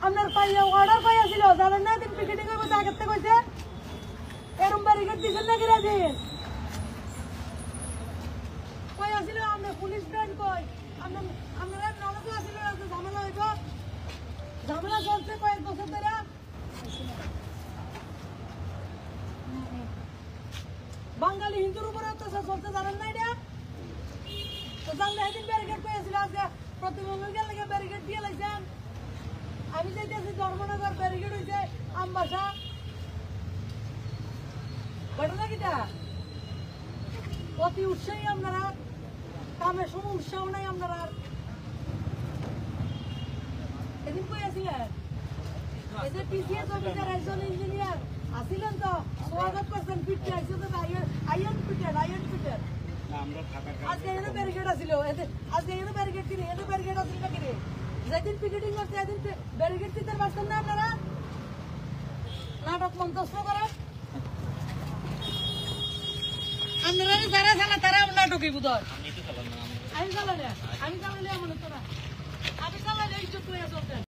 আপনার পাইয়া অর্ডার পাইয়াছিল জানেন না দিন পিকেটিং করবো আগের থেকে কইছে এরম ব্যারিকেড দিচ্ছেন না কিনা দিন কই আসিল আপনার পুলিশ ব্যান্ড কই আপনারা নলেজ আসিল ঝামেলা হইব ঝামেলা চলছে কয়েক বছর ধরে বাঙালি হিন্দুর উপরে অত্যাচার চলতে জানেন না এটা তো জানলে এদিন ব্যারিকেড পেয়েছিল আজকে প্রতিবন্ধকের লেগে ব্যারিকেড দিয়ে লাইছেন আমি চাইতেছি ধর্মনগর ব্যারিকেড হয়েছে আমবাসা ঘটনা কিটা অতি উৎসাহী আপনারা কামের সময় উৎসাহ নাই আপনারা এদিন কই আসিলেন এই যে টিসিএস অফিসার একজন ইঞ্জিনিয়ার আসিলেন তো স্বাগত করছেন পিটে আইসো তো আইয়ন পিটের আজকে এনে ব্যারিকেড আসিল আজকে এনে ব্যারিকেড কিনে এনে ব্যারিকেড আসিল না কিনে যেদিন পিকেটিং করছে এদিন ব্যারিকেড দিতে পারছেন না আপনারা নাটক মন্তব্য করেন আপনারা যারা চালা তারা নাটকই বুধ আমি চালালে এমন তো না আমি চালালে ইজ্জত হয়ে চলতেন